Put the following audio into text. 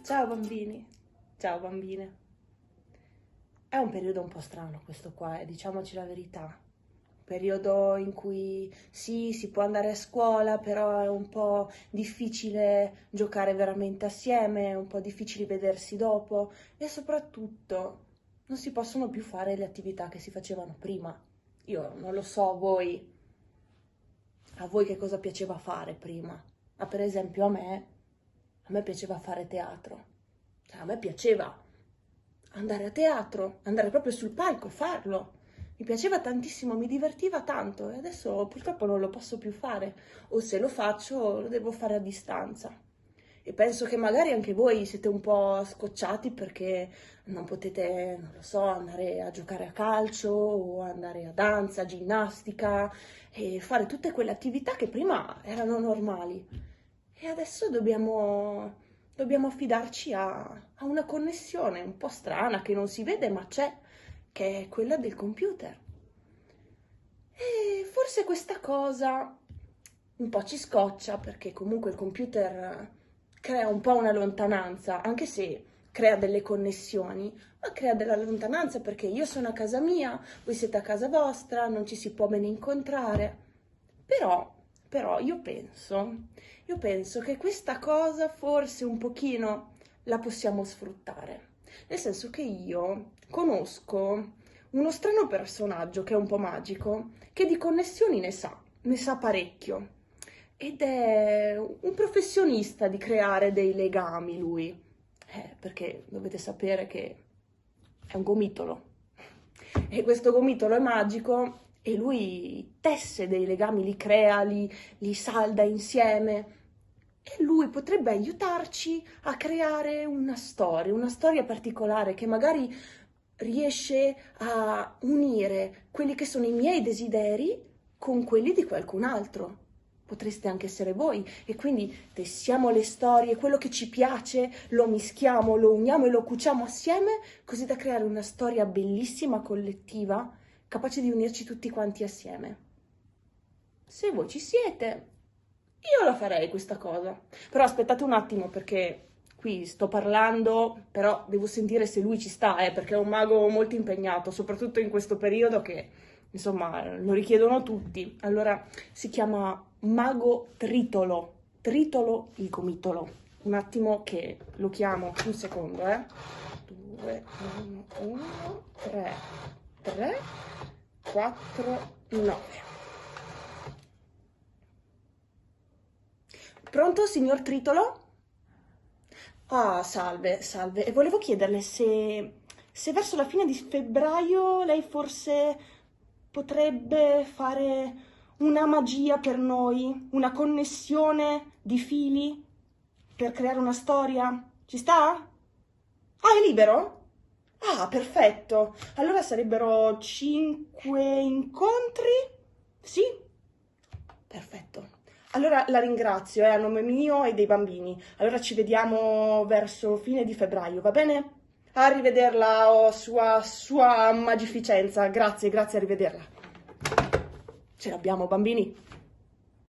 Ciao bambini, ciao bambine. È un periodo un po' strano questo qua, diciamoci la verità. Un periodo in cui sì, si può andare a scuola, però è un po' difficile giocare veramente assieme, è un po' difficile vedersi dopo e soprattutto non si possono più fare le attività che si facevano prima. Io non lo so a voi che cosa piaceva fare prima. Ma per esempio a me piaceva fare teatro. Cioè, a me piaceva andare a teatro, andare proprio sul palco, farlo. Mi piaceva tantissimo, mi divertiva tanto e adesso purtroppo non lo posso più fare o se lo faccio lo devo fare a distanza. E penso che magari anche voi siete un po' scocciati perché non potete, non lo so, andare a giocare a calcio o andare a danza, ginnastica e fare tutte quelle attività che prima erano normali. E adesso dobbiamo affidarci a una connessione un po' strana che non si vede ma c'è, che è quella del computer. E forse questa cosa un po' ci scoccia perché comunque il computer crea un po' una lontananza, anche se crea delle connessioni, ma crea della lontananza perché io sono a casa mia, voi siete a casa vostra, non ci si può bene incontrare. Però io penso che questa cosa forse un pochino la possiamo sfruttare. Nel senso che io conosco uno strano personaggio che è un po' magico, che di connessioni ne sa parecchio. Ed è un professionista di creare dei legami, lui. Perché dovete sapere che è un gomitolo. E questo gomitolo è magico e lui tesse dei legami, li crea, li salda insieme. E lui potrebbe aiutarci a creare una storia particolare che magari riesce a unire quelli che sono i miei desideri con quelli di qualcun altro. Potreste anche essere voi e quindi tessiamo le storie, quello che ci piace, lo mischiamo, lo uniamo e lo cuciamo assieme così da creare una storia bellissima, collettiva, capace di unirci tutti quanti assieme. Se voi ci siete, io la farei questa cosa. Però aspettate un attimo perché qui sto parlando, però devo sentire se lui ci sta, perché è un mago molto impegnato, soprattutto in questo periodo che, insomma, lo richiedono tutti. Allora si chiama Mago Tritolo. Tritolo il gomitolo. Un attimo che lo chiamo, un secondo, 2, 1, 3, 3, 4, 9. Pronto, signor Tritolo? Ah, salve, salve. E volevo chiederle se verso la fine di febbraio lei forse potrebbe fare una magia per noi, una connessione di fili per creare una storia. Ci sta? Ah, è libero? Ah, perfetto. Allora sarebbero 5 incontri? Sì? Perfetto. Allora la ringrazio, a nome mio e dei bambini. Allora ci vediamo verso fine di febbraio, va bene? Arrivederla, oh, sua magificenza. Grazie, arrivederla. Ce l'abbiamo, bambini.